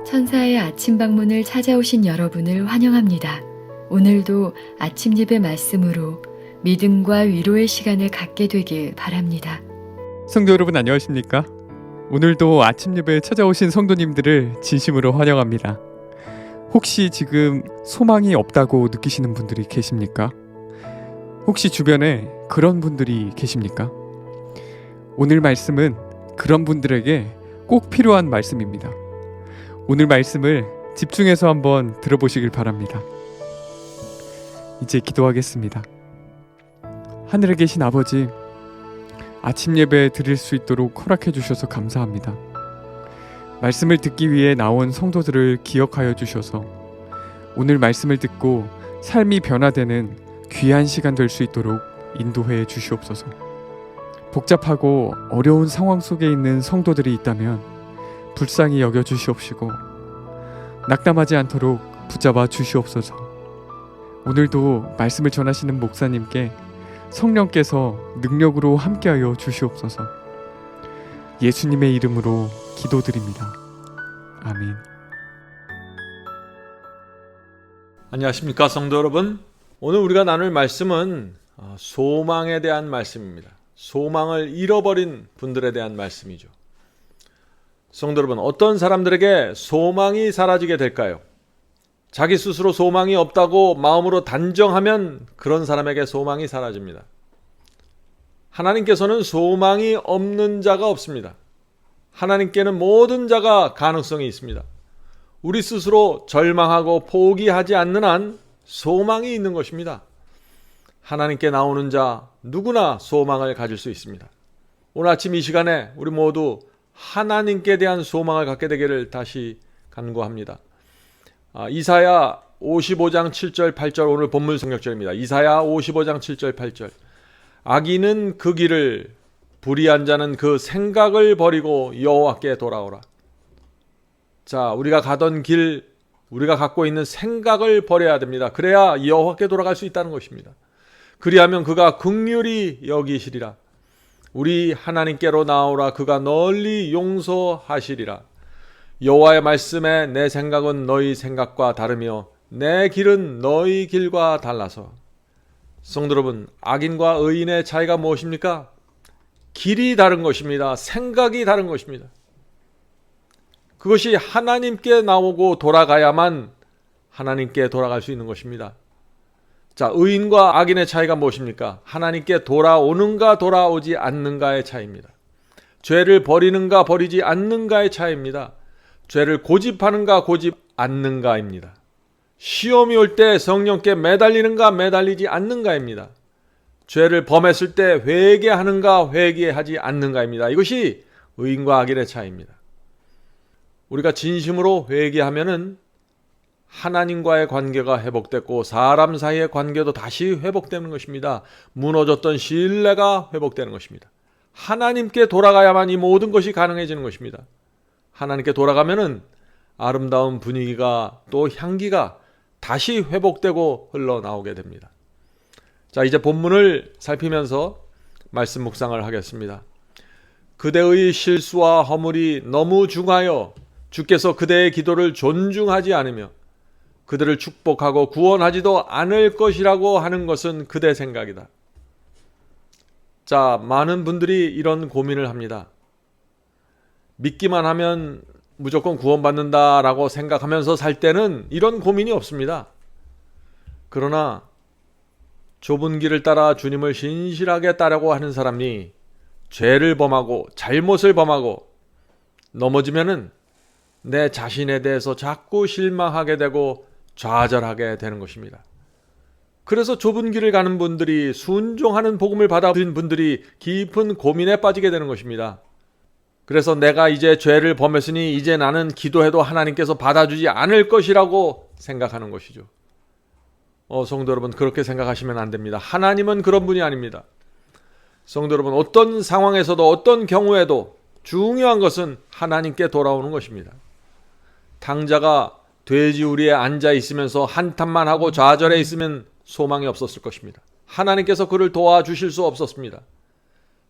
천사의 아침 방문을 찾아오신 여러분을 환영합니다. 오늘도 아침 예배 말씀으로 믿음과 위로의 시간을 갖게 되길 바랍니다. 성도 여러분 안녕하십니까? 오늘도 아침 예배에 찾아오신 성도님들을 진심으로 환영합니다. 혹시 지금 소망이 없다고 느끼시는 분들이 계십니까? 혹시 주변에 그런 분들이 계십니까? 오늘 말씀은 그런 분들에게 꼭 필요한 말씀입니다. 오늘 말씀을 집중해서 한번 들어보시길 바랍니다. 이제 기도하겠습니다. 하늘에 계신 아버지, 아침 예배 드릴 수 있도록 허락해 주셔서 감사합니다. 말씀을 듣기 위해 나온 성도들을 기억하여 주셔서 오늘 말씀을 듣고 삶이 변화되는 귀한 시간 될 수 있도록 인도해 주시옵소서. 복잡하고 어려운 상황 속에 있는 성도들이 있다면 불쌍히 여겨 주시옵시고 낙담하지 않도록 붙잡아 주시옵소서. 오늘도 말씀을 전하시는 목사님께 성령께서 능력으로 함께하여 주시옵소서. 예수님의 이름으로 기도드립니다. 아멘. 안녕하십니까 성도 여러분. 오늘 우리가 나눌 말씀은 소망에 대한 말씀입니다. 소망을 잃어버린 분들에 대한 말씀이죠. 성도 여러분, 어떤 사람들에게 소망이 사라지게 될까요? 자기 스스로 소망이 없다고 마음으로 단정하면 그런 사람에게 소망이 사라집니다. 하나님께서는 소망이 없는 자가 없습니다. 하나님께는 모든 자가 가능성이 있습니다. 우리 스스로 절망하고 포기하지 않는 한 소망이 있는 것입니다. 하나님께 나오는 자 누구나 소망을 가질 수 있습니다. 오늘 아침 이 시간에 우리 모두 하나님께 대한 소망을 갖게 되기를 다시 간구합니다. 이사야 55장 7절 8절 오늘 본문 성경절입니다. 이사야 55장 7절 8절. 악인은 그 길을, 불의한 자는 그 생각을 버리고 여호와께 돌아오라. 자, 우리가 가던 길, 우리가 갖고 있는 생각을 버려야 됩니다. 그래야 여호와께 돌아갈 수 있다는 것입니다. 그리하면 그가 긍휼히 여기시리라. 우리 하나님께로 나오라. 그가 널리 용서하시리라. 여호와의 말씀에 내 생각은 너희 생각과 다르며 내 길은 너희 길과 달라서. 성도 여러분, 악인과 의인의 차이가 무엇입니까? 길이 다른 것입니다. 생각이 다른 것입니다. 그것이 하나님께 나오고 돌아가야만 하나님께 돌아갈 수 있는 것입니다. 자, 의인과 악인의 차이가 무엇입니까? 하나님께 돌아오는가 돌아오지 않는가의 차이입니다. 죄를 버리는가 버리지 않는가의 차이입니다. 죄를 고집하는가 고집 않는가입니다. 시험이 올 때 성령께 매달리는가 매달리지 않는가입니다. 죄를 범했을 때 회개하는가 회개하지 않는가입니다. 이것이 의인과 악인의 차이입니다. 우리가 진심으로 회개하면은 하나님과의 관계가 회복됐고 사람 사이의 관계도 다시 회복되는 것입니다. 무너졌던 신뢰가 회복되는 것입니다. 하나님께 돌아가야만 이 모든 것이 가능해지는 것입니다. 하나님께 돌아가면은 아름다운 분위기가 또 향기가 다시 회복되고 흘러나오게 됩니다. 자, 이제 본문을 살피면서 말씀 묵상을 하겠습니다. 그대의 실수와 허물이 너무 중하여 주께서 그대의 기도를 존중하지 않으며 그들을 축복하고 구원하지도 않을 것이라고 하는 것은 그대 생각이다. 자, 많은 분들이 이런 고민을 합니다. 믿기만 하면 무조건 구원받는다라고 생각하면서 살 때는 이런 고민이 없습니다. 그러나 좁은 길을 따라 주님을 신실하게 따르고 하는 사람이 죄를 범하고 잘못을 범하고 넘어지면은 내 자신에 대해서 자꾸 실망하게 되고 좌절하게 되는 것입니다. 그래서 좁은 길을 가는 분들이, 순종하는 복음을 받아들인 분들이 깊은 고민에 빠지게 되는 것입니다. 그래서 내가 이제 죄를 범했으니 이제 나는 기도해도 하나님께서 받아주지 않을 것이라고 생각하는 것이죠. 성도 여러분, 그렇게 생각하시면 안 됩니다. 하나님은 그런 분이 아닙니다. 성도 여러분, 어떤 상황에서도 어떤 경우에도 중요한 것은 하나님께 돌아오는 것입니다. 탕자가 돼지우리에 앉아 있으면서 한탄만 하고 좌절해 있으면 소망이 없었을 것입니다. 하나님께서 그를 도와주실 수 없었습니다.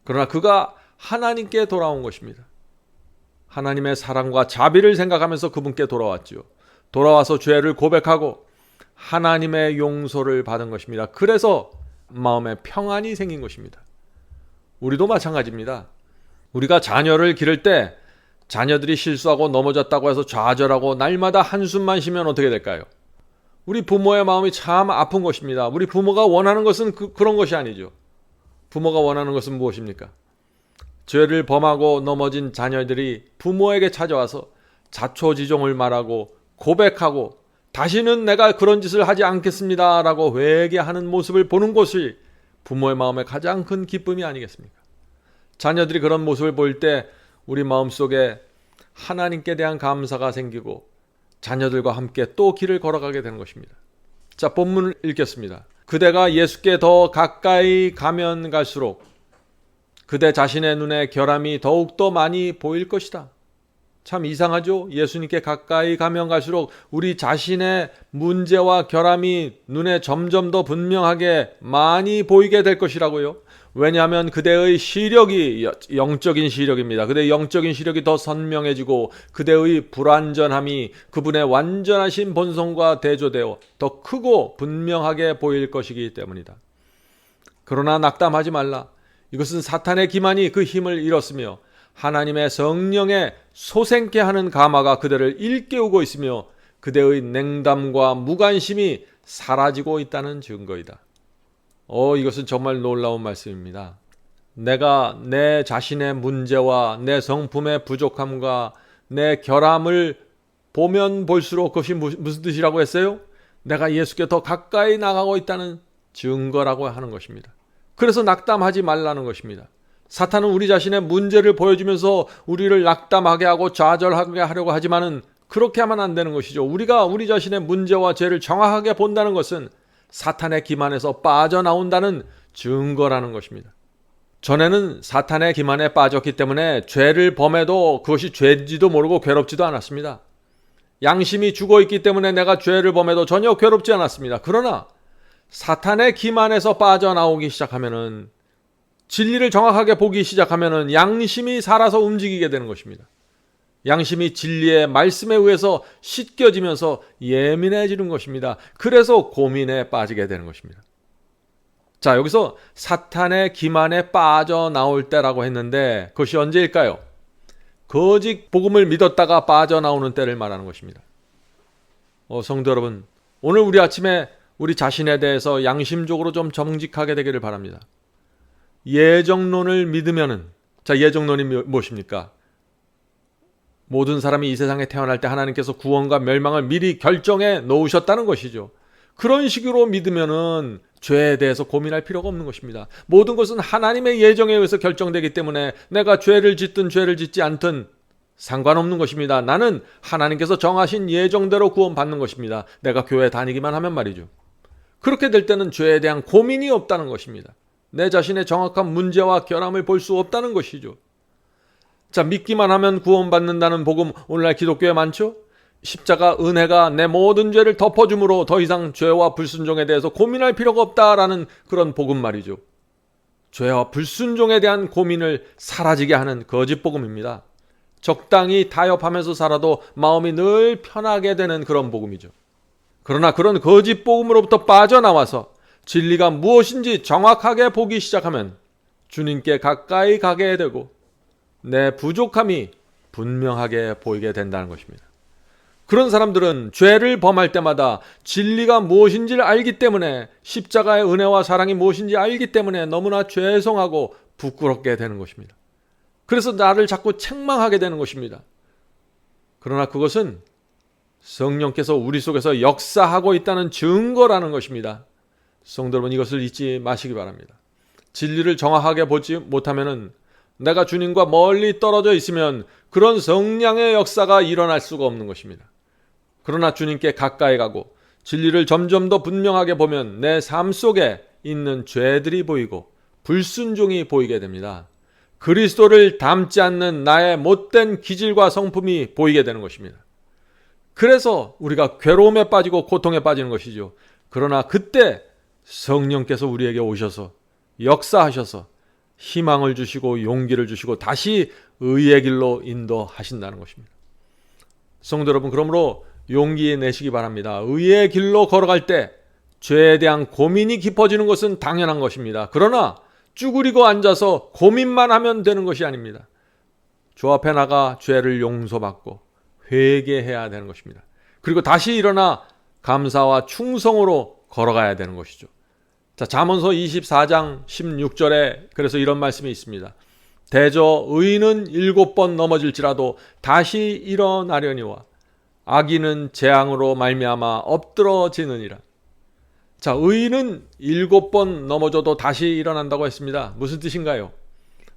그러나 그가 하나님께 돌아온 것입니다. 하나님의 사랑과 자비를 생각하면서 그분께 돌아왔지요. 돌아와서 죄를 고백하고 하나님의 용서를 받은 것입니다. 그래서 마음에 평안이 생긴 것입니다. 우리도 마찬가지입니다. 우리가 자녀를 기를 때 자녀들이 실수하고 넘어졌다고 해서 좌절하고 날마다 한숨만 쉬면 어떻게 될까요? 우리 부모의 마음이 참 아픈 것입니다. 우리 부모가 원하는 것은 그런 것이 아니죠. 부모가 원하는 것은 무엇입니까? 죄를 범하고 넘어진 자녀들이 부모에게 찾아와서 자초지종을 말하고 고백하고 다시는 내가 그런 짓을 하지 않겠습니다 라고 회개하는 모습을 보는 것이 부모의 마음에 가장 큰 기쁨이 아니겠습니까? 자녀들이 그런 모습을 볼 때 우리 마음속에 하나님께 대한 감사가 생기고 자녀들과 함께 또 길을 걸어가게 되는 것입니다. 자, 본문을 읽겠습니다. 그대가 예수께 더 가까이 가면 갈수록 그대 자신의 눈에 결함이 더욱더 많이 보일 것이다. 참 이상하죠? 예수님께 가까이 가면 갈수록 우리 자신의 문제와 결함이 눈에 점점 더 분명하게 많이 보이게 될 것이라고요. 왜냐하면 그대의 시력이 영적인 시력입니다. 그대의 영적인 시력이 더 선명해지고 그대의 불완전함이 그분의 완전하신 본성과 대조되어 더 크고 분명하게 보일 것이기 때문이다. 그러나 낙담하지 말라. 이것은 사탄의 기만이 그 힘을 잃었으며 하나님의 성령의 소생케 하는 감화가 그대를 일깨우고 있으며 그대의 냉담과 무관심이 사라지고 있다는 증거이다. 이것은 정말 놀라운 말씀입니다. 내가 내 자신의 문제와 내 성품의 부족함과 내 결함을 보면 볼수록 그것이 무슨 뜻이라고 했어요? 내가 예수께 더 가까이 나가고 있다는 증거라고 하는 것입니다. 그래서 낙담하지 말라는 것입니다. 사탄은 우리 자신의 문제를 보여주면서 우리를 낙담하게 하고 좌절하게 하려고 하지만은 그렇게 하면 안 되는 것이죠. 우리가 우리 자신의 문제와 죄를 정확하게 본다는 것은 사탄의 기만에서 빠져나온다는 증거라는 것입니다. 전에는 사탄의 기만에 빠졌기 때문에 죄를 범해도 그것이 죄인지도 모르고 괴롭지도 않았습니다. 양심이 죽어있기 때문에 내가 죄를 범해도 전혀 괴롭지 않았습니다. 그러나 사탄의 기만에서 빠져나오기 시작하면은 진리를 정확하게 보기 시작하면은 양심이 살아서 움직이게 되는 것입니다. 양심이 진리의 말씀에 의해서 씻겨지면서 예민해지는 것입니다. 그래서 고민에 빠지게 되는 것입니다. 자, 여기서 사탄의 기만에 빠져나올 때라고 했는데 그것이 언제일까요? 거짓 복음을 믿었다가 빠져나오는 때를 말하는 것입니다. 성도 여러분, 오늘 우리 아침에 우리 자신에 대해서 양심적으로 좀 정직하게 되기를 바랍니다. 예정론을 믿으면은, 자, 예정론이 무엇입니까? 모든 사람이 이 세상에 태어날 때 하나님께서 구원과 멸망을 미리 결정해 놓으셨다는 것이죠. 그런 식으로 믿으면은 죄에 대해서 고민할 필요가 없는 것입니다. 모든 것은 하나님의 예정에 의해서 결정되기 때문에 내가 죄를 짓든 죄를 짓지 않든 상관없는 것입니다. 나는 하나님께서 정하신 예정대로 구원받는 것입니다. 내가 교회 다니기만 하면 말이죠. 그렇게 될 때는 죄에 대한 고민이 없다는 것입니다. 내 자신의 정확한 문제와 결함을 볼 수 없다는 것이죠. 자, 믿기만 하면 구원받는다는 복음 오늘날 기독교에 많죠? 십자가 은혜가 내 모든 죄를 덮어줌으로 더 이상 죄와 불순종에 대해서 고민할 필요가 없다라는 그런 복음 말이죠. 죄와 불순종에 대한 고민을 사라지게 하는 거짓 복음입니다. 적당히 타협하면서 살아도 마음이 늘 편하게 되는 그런 복음이죠. 그러나 그런 거짓 복음으로부터 빠져나와서 진리가 무엇인지 정확하게 보기 시작하면 주님께 가까이 가게 되고 내 부족함이 분명하게 보이게 된다는 것입니다. 그런 사람들은 죄를 범할 때마다 진리가 무엇인지를 알기 때문에 십자가의 은혜와 사랑이 무엇인지 알기 때문에 너무나 죄송하고 부끄럽게 되는 것입니다. 그래서 나를 자꾸 책망하게 되는 것입니다. 그러나 그것은 성령께서 우리 속에서 역사하고 있다는 증거라는 것입니다. 성도 여러분, 이것을 잊지 마시기 바랍니다. 진리를 정확하게 보지 못하면은 내가 주님과 멀리 떨어져 있으면 그런 성령의 역사가 일어날 수가 없는 것입니다. 그러나 주님께 가까이 가고 진리를 점점 더 분명하게 보면 내 삶 속에 있는 죄들이 보이고 불순종이 보이게 됩니다. 그리스도를 닮지 않는 나의 못된 기질과 성품이 보이게 되는 것입니다. 그래서 우리가 괴로움에 빠지고 고통에 빠지는 것이죠. 그러나 그때 성령께서 우리에게 오셔서 역사하셔서 희망을 주시고 용기를 주시고 다시 의의 길로 인도하신다는 것입니다. 성도 여러분, 그러므로 용기 내시기 바랍니다. 의의 길로 걸어갈 때 죄에 대한 고민이 깊어지는 것은 당연한 것입니다. 그러나 쭈그리고 앉아서 고민만 하면 되는 것이 아닙니다. 주 앞에 나가 죄를 용서받고 회개해야 되는 것입니다. 그리고 다시 일어나 감사와 충성으로 걸어가야 되는 것이죠. 자, 잠언서 24장 16절에 그래서 이런 말씀이 있습니다. 대저 의인은 7번 넘어질지라도 다시 일어나려니와 악인은 재앙으로 말미암아 엎드러지느니라. 자, 의인은 7번 넘어져도 다시 일어난다고 했습니다. 무슨 뜻인가요?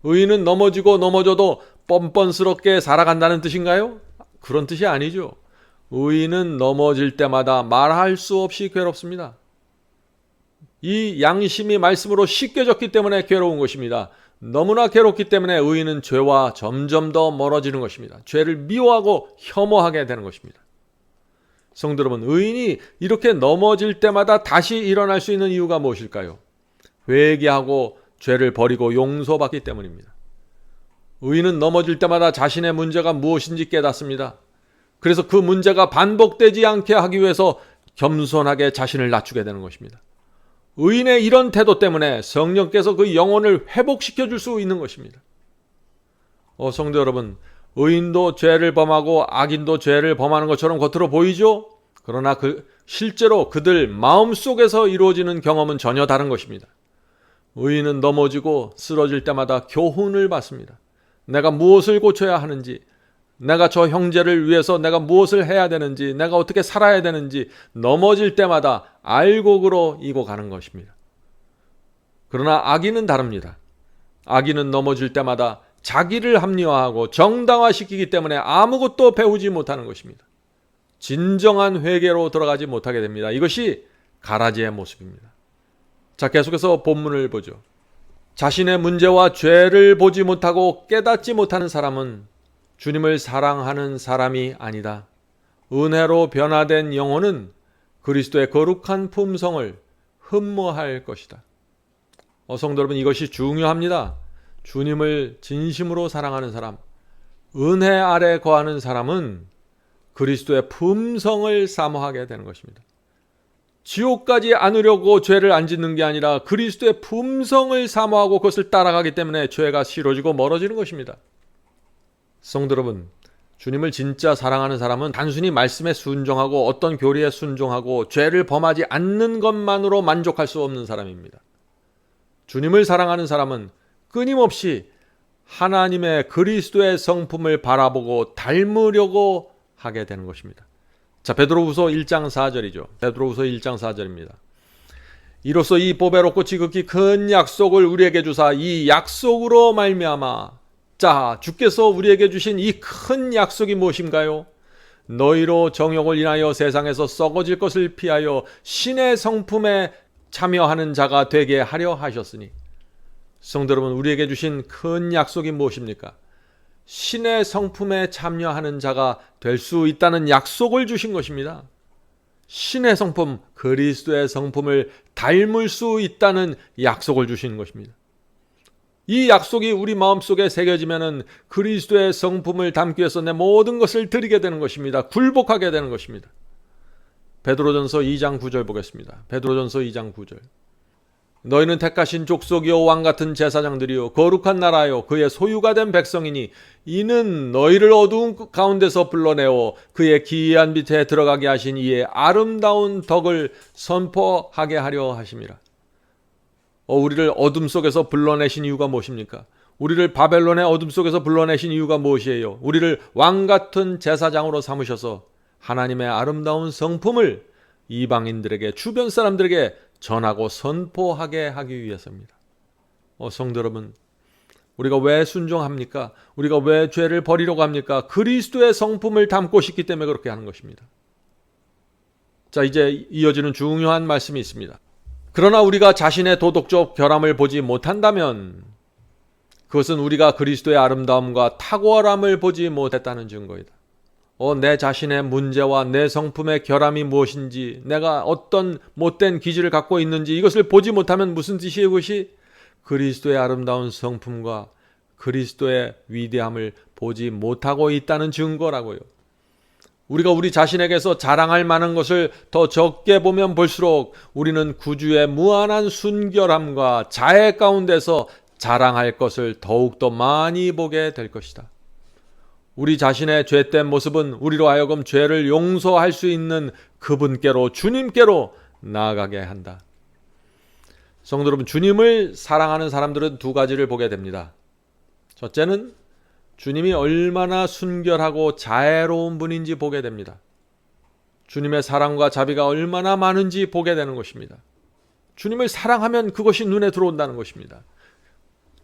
의인은 넘어져도 뻔뻔스럽게 살아간다는 뜻인가요? 그런 뜻이 아니죠. 의인은 넘어질 때마다 말할 수 없이 괴롭습니다. 이 양심이 말씀으로 씻겨졌기 때문에 괴로운 것입니다. 너무나 괴롭기 때문에 의인은 죄와 점점 더 멀어지는 것입니다. 죄를 미워하고 혐오하게 되는 것입니다. 성도 여러분, 의인이 이렇게 넘어질 때마다 다시 일어날 수 있는 이유가 무엇일까요? 회개하고 죄를 버리고 용서받기 때문입니다. 의인은 넘어질 때마다 자신의 문제가 무엇인지 깨닫습니다. 그래서 그 문제가 반복되지 않게 하기 위해서 겸손하게 자신을 낮추게 되는 것입니다. 의인의 이런 태도 때문에 성령께서 그 영혼을 회복시켜 줄 수 있는 것입니다. 성도 여러분, 의인도 죄를 범하고 악인도 죄를 범하는 것처럼 겉으로 보이죠? 그러나 실제로 그들 마음속에서 이루어지는 경험은 전혀 다른 것입니다. 의인은 넘어지고 쓰러질 때마다 교훈을 받습니다. 내가 무엇을 고쳐야 하는지, 내가 저 형제를 위해서 내가 무엇을 해야 되는지, 내가 어떻게 살아야 되는지 넘어질 때마다 알곡으로 이고 가는 것입니다. 그러나 악인은 다릅니다. 악인은 넘어질 때마다 자기를 합리화하고 정당화시키기 때문에 아무것도 배우지 못하는 것입니다. 진정한 회개로 들어가지 못하게 됩니다. 이것이 가라지의 모습입니다. 자, 계속해서 본문을 보죠. 자신의 문제와 죄를 보지 못하고 깨닫지 못하는 사람은 주님을 사랑하는 사람이 아니다. 은혜로 변화된 영혼은 그리스도의 거룩한 품성을 흠모할 것이다. 성도 여러분, 이것이 중요합니다. 주님을 진심으로 사랑하는 사람, 은혜 아래 거하는 사람은 그리스도의 품성을 사모하게 되는 것입니다. 지옥까지 안으려고 죄를 안 짓는 게 아니라 그리스도의 품성을 사모하고 그것을 따라가기 때문에 죄가 싫어지고 멀어지는 것입니다. 성도 여러분, 주님을 진짜 사랑하는 사람은 단순히 말씀에 순종하고 어떤 교리에 순종하고 죄를 범하지 않는 것만으로 만족할 수 없는 사람입니다. 주님을 사랑하는 사람은 끊임없이 하나님의 그리스도의 성품을 바라보고 닮으려고 하게 되는 것입니다. 자, 베드로후서 1장 4절이죠. 베드로후서 1장 4절입니다. 이로써 이 보배롭고 지극히 큰 약속을 우리에게 주사 이 약속으로 말미암아, 자, 주께서 우리에게 주신 이 큰 약속이 무엇인가요? 너희로 정욕을 인하여 세상에서 썩어질 것을 피하여 신의 성품에 참여하는 자가 되게 하려 하셨으니. 성도 여러분, 우리에게 주신 큰 약속이 무엇입니까? 신의 성품에 참여하는 자가 될 수 있다는 약속을 주신 것입니다. 신의 성품, 그리스도의 성품을 닮을 수 있다는 약속을 주신 것입니다. 이 약속이 우리 마음속에 새겨지면은 그리스도의 성품을 담기 위해서 내 모든 것을 드리게 되는 것입니다. 굴복하게 되는 것입니다. 베드로전서 2장 9절 보겠습니다. 베드로전서 2장 9절. 너희는 택하신 족속이요 왕같은 제사장들이요 거룩한 나라요 그의 소유가 된 백성이니 이는 너희를 어두운 가운데서 불러내어 그의 기이한 빛에 들어가게 하신 이의 아름다운 덕을 선포하게 하려 하심이라. 우리를 어둠 속에서 불러내신 이유가 무엇입니까? 우리를 바벨론의 어둠 속에서 불러내신 이유가 무엇이에요? 우리를 왕같은 제사장으로 삼으셔서 하나님의 아름다운 성품을 이방인들에게, 주변 사람들에게 전하고 선포하게 하기 위해서입니다. 성도 여러분, 우리가 왜 순종합니까? 우리가 왜 죄를 버리려고 합니까? 그리스도의 성품을 담고 싶기 때문에 그렇게 하는 것입니다. 자, 이제 이어지는 중요한 말씀이 있습니다. 그러나 우리가 자신의 도덕적 결함을 보지 못한다면 그것은 우리가 그리스도의 아름다움과 탁월함을 보지 못했다는 증거이다. 내 자신의 문제와 내 성품의 결함이 무엇인지, 내가 어떤 못된 기질을 갖고 있는지 이것을 보지 못하면 무슨 뜻이에요? 그것이 그리스도의 아름다운 성품과 그리스도의 위대함을 보지 못하고 있다는 증거라고요. 우리가 우리 자신에게서 자랑할 만한 것을 더 적게 보면 볼수록 우리는 구주의 무한한 순결함과 자애 가운데서 자랑할 것을 더욱더 많이 보게 될 것이다. 우리 자신의 죄된 모습은 우리로 하여금 죄를 용서할 수 있는 그분께로, 주님께로 나아가게 한다. 성도 여러분, 주님을 사랑하는 사람들은 두 가지를 보게 됩니다. 첫째는 주님이 얼마나 순결하고 자애로운 분인지 보게 됩니다. 주님의 사랑과 자비가 얼마나 많은지 보게 되는 것입니다. 주님을 사랑하면 그것이 눈에 들어온다는 것입니다.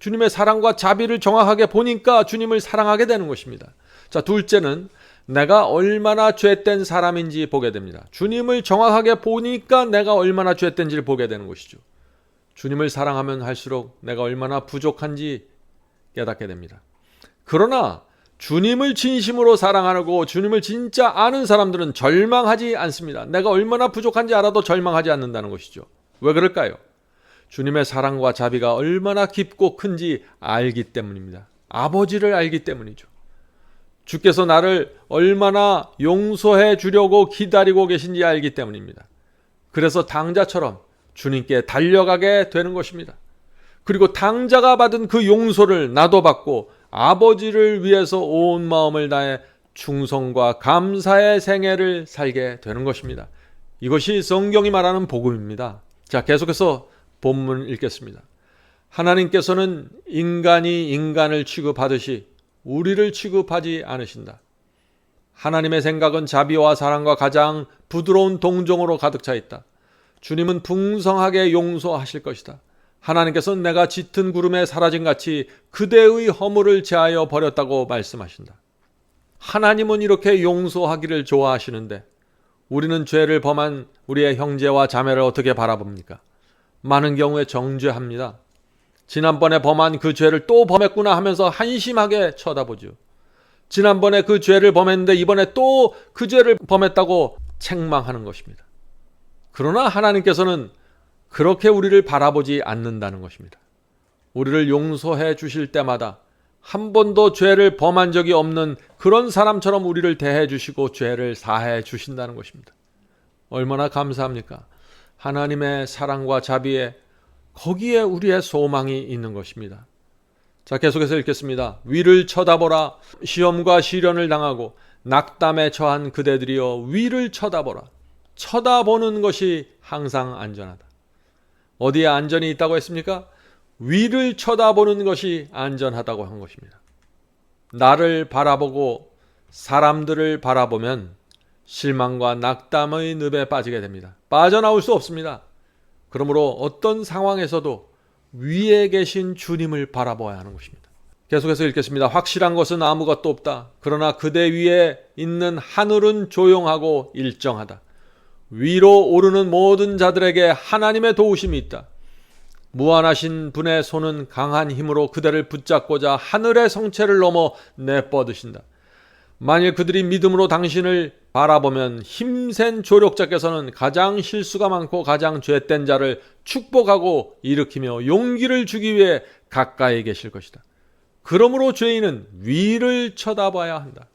주님의 사랑과 자비를 정확하게 보니까 주님을 사랑하게 되는 것입니다. 자, 둘째는 내가 얼마나 죄된 사람인지 보게 됩니다. 주님을 정확하게 보니까 내가 얼마나 죄된지를 보게 되는 것이죠. 주님을 사랑하면 할수록 내가 얼마나 부족한지 깨닫게 됩니다. 그러나 주님을 진심으로 사랑하고 주님을 진짜 아는 사람들은 절망하지 않습니다. 내가 얼마나 부족한지 알아도 절망하지 않는다는 것이죠. 왜 그럴까요? 주님의 사랑과 자비가 얼마나 깊고 큰지 알기 때문입니다. 아버지를 알기 때문이죠. 주께서 나를 얼마나 용서해 주려고 기다리고 계신지 알기 때문입니다. 그래서 당자처럼 주님께 달려가게 되는 것입니다. 그리고 당자가 받은 그 용서를 나도 받고 아버지를 위해서 온 마음을 다해 충성과 감사의 생애를 살게 되는 것입니다. 이것이 성경이 말하는 복음입니다. 자, 계속해서 본문 읽겠습니다. 하나님께서는 인간이 인간을 취급하듯이 우리를 취급하지 않으신다. 하나님의 생각은 자비와 사랑과 가장 부드러운 동정으로 가득 차 있다. 주님은 풍성하게 용서하실 것이다. 하나님께서는 내가 짙은 구름에 사라진 같이 그대의 허물을 제하여 버렸다고 말씀하신다. 하나님은 이렇게 용서하기를 좋아하시는데 우리는 죄를 범한 우리의 형제와 자매를 어떻게 바라봅니까? 많은 경우에 정죄합니다. 지난번에 범한 그 죄를 또 범했구나 하면서 한심하게 쳐다보죠. 지난번에 그 죄를 범했는데 이번에 또 그 죄를 범했다고 책망하는 것입니다. 그러나 하나님께서는 그렇게 우리를 바라보지 않는다는 것입니다. 우리를 용서해 주실 때마다 한 번도 죄를 범한 적이 없는 그런 사람처럼 우리를 대해 주시고 죄를 사해 주신다는 것입니다. 얼마나 감사합니까? 하나님의 사랑과 자비에 거기에 우리의 소망이 있는 것입니다. 자, 계속해서 읽겠습니다. 위를 쳐다보라. 시험과 시련을 당하고 낙담에 처한 그대들이여 위를 쳐다보라. 쳐다보는 것이 항상 안전하다. 어디에 안전이 있다고 했습니까? 위를 쳐다보는 것이 안전하다고 한 것입니다. 나를 바라보고 사람들을 바라보면 실망과 낙담의 늪에 빠지게 됩니다. 빠져나올 수 없습니다. 그러므로 어떤 상황에서도 위에 계신 주님을 바라보아야 하는 것입니다. 계속해서 읽겠습니다. 확실한 것은 아무것도 없다. 그러나 그대 위에 있는 하늘은 조용하고 일정하다. 위로 오르는 모든 자들에게 하나님의 도우심이 있다. 무한하신 분의 손은 강한 힘으로 그대를 붙잡고자 하늘의 성체를 넘어 내뻗으신다. 만일 그들이 믿음으로 당신을 바라보면 힘센 조력자께서는 가장 실수가 많고 가장 죄된 자를 축복하고 일으키며 용기를 주기 위해 가까이 계실 것이다. 그러므로 죄인은 위를 쳐다봐야 한다.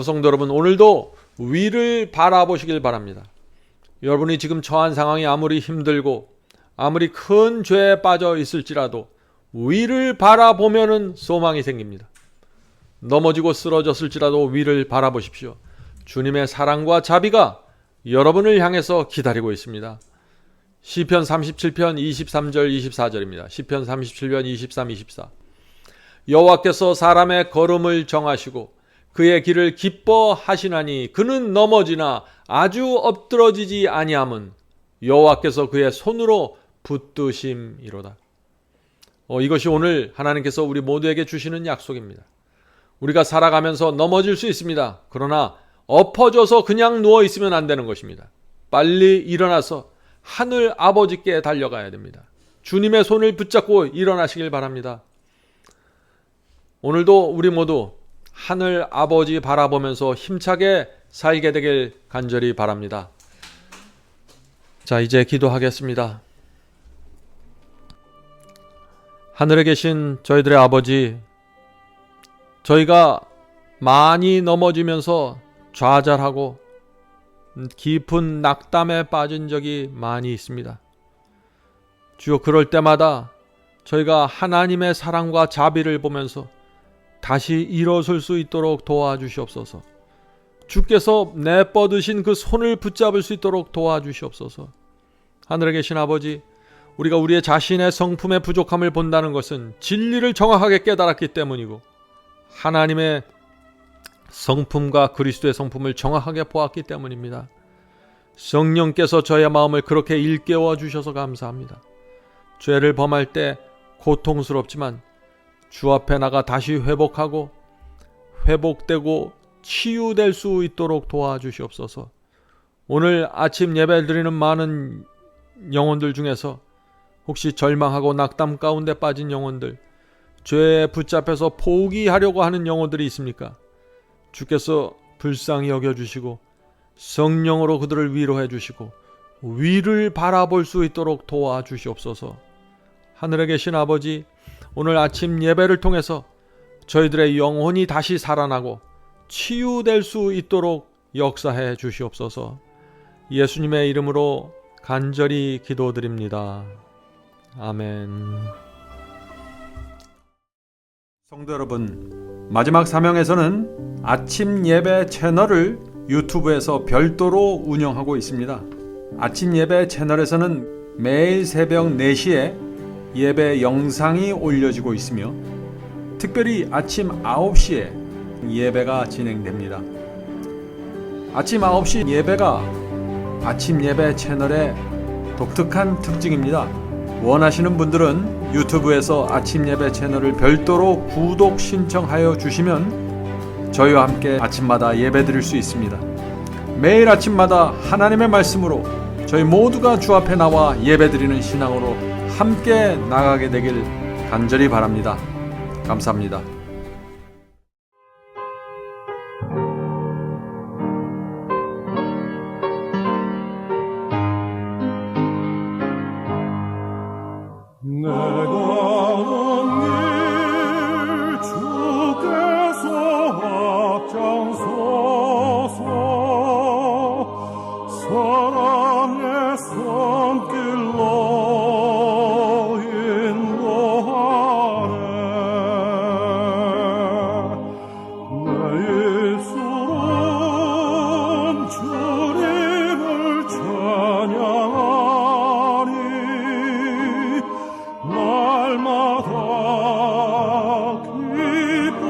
성도 여러분, 오늘도 위를 바라보시길 바랍니다. 여러분이 지금 처한 상황이 아무리 힘들고 아무리 큰 죄에 빠져 있을지라도 위를 바라보면은 소망이 생깁니다. 넘어지고 쓰러졌을지라도 위를 바라보십시오. 주님의 사랑과 자비가 여러분을 향해서 기다리고 있습니다. 시편 37편 23절 24절입니다. 시편 37편 23, 24. 여호와께서 사람의 걸음을 정하시고 그의 길을 기뻐하시나니 그는 넘어지나 아주 엎드러지지 아니함은 여호와께서 그의 손으로 붙드심이로다. 이것이 오늘 하나님께서 우리 모두에게 주시는 약속입니다. 우리가 살아가면서 넘어질 수 있습니다. 그러나 엎어져서 그냥 누워 있으면 안 되는 것입니다. 빨리 일어나서 하늘 아버지께 달려가야 됩니다. 주님의 손을 붙잡고 일어나시길 바랍니다. 오늘도 우리 모두 하늘 아버지 바라보면서 힘차게 살게 되길 간절히 바랍니다. 자, 이제 기도하겠습니다. 하늘에 계신 저희들의 아버지, 저희가 많이 넘어지면서 좌절하고 깊은 낙담에 빠진 적이 많이 있습니다. 주여, 그럴 때마다 저희가 하나님의 사랑과 자비를 보면서 다시 일어설 수 있도록 도와주시옵소서. 주께서 내뻗으신 그 손을 붙잡을 수 있도록 도와주시옵소서. 하늘에 계신 아버지, 우리가 우리의 자신의 성품의 부족함을 본다는 것은 진리를 정확하게 깨달았기 때문이고 하나님의 성품과 그리스도의 성품을 정확하게 보았기 때문입니다. 성령께서 저의 마음을 그렇게 일깨워 주셔서 감사합니다. 죄를 범할 때 고통스럽지만 주 앞에 나가 다시 회복하고 회복되고 치유될 수 있도록 도와주시옵소서. 오늘 아침 예배 드리는 많은 영혼들 중에서 혹시 절망하고 낙담 가운데 빠진 영혼들, 죄에 붙잡혀서 포기하려고 하는 영혼들이 있습니까? 주께서 불쌍히 여겨주시고 성령으로 그들을 위로해 주시고 위를 바라볼 수 있도록 도와주시옵소서. 하늘에 계신 아버지, 오늘 아침 예배를 통해서 저희들의 영혼이 다시 살아나고 치유될 수 있도록 역사해 주시옵소서. 예수님의 이름으로 간절히 기도드립니다. 아멘. 성도 여러분, 마지막 사명에서는 아침 예배 채널을 유튜브에서 별도로 운영하고 있습니다. 아침 예배 채널에서는 매일 새벽 4시에 예배 영상이 올려지고 있으며 특별히 아침 9시에 예배가 진행됩니다. 아침 9시 예배가 아침 예배 채널의 독특한 특징입니다. 원하시는 분들은 유튜브에서 아침 예배 채널을 별도로 구독 신청하여 주시면 저희와 함께 아침마다 예배 드릴 수 있습니다. 매일 아침마다 하나님의 말씀으로 저희 모두가 주 앞에 나와 예배 드리는 신앙으로 함께 나가게 되길 간절히 바랍니다. 감사합니다. 사랑의 손길로 인도하네. 내 입술은 주님을 찬양하니 날마다 기쁨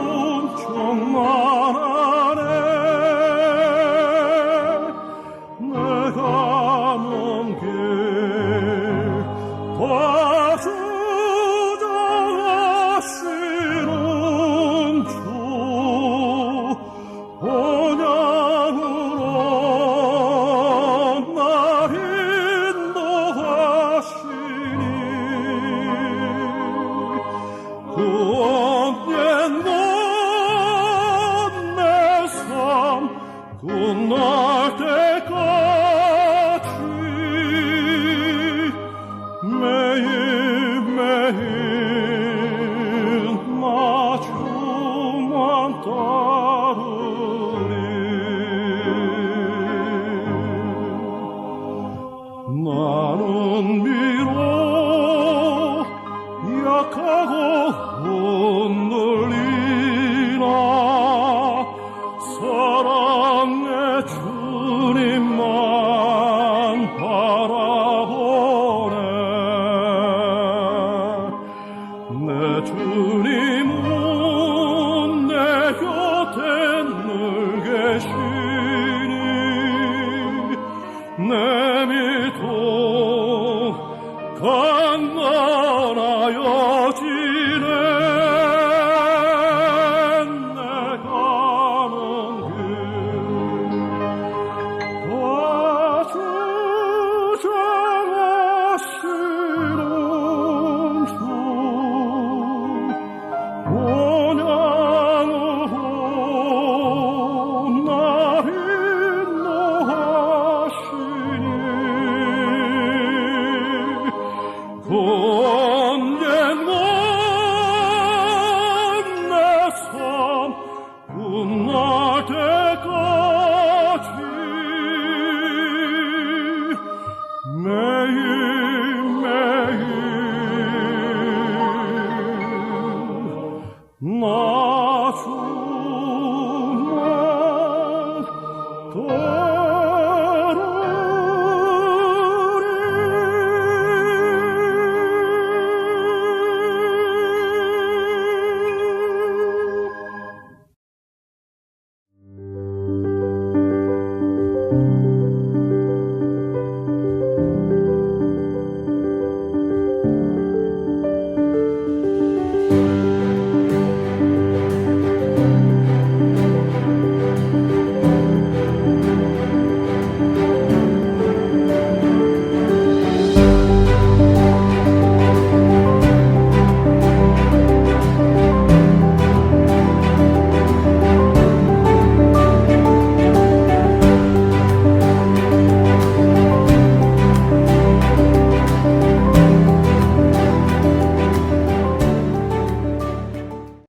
충만하네. 가는 길 다주장하시는 주 본향으로 날 인도하시니 그 언젠 넌 내 삶 끝나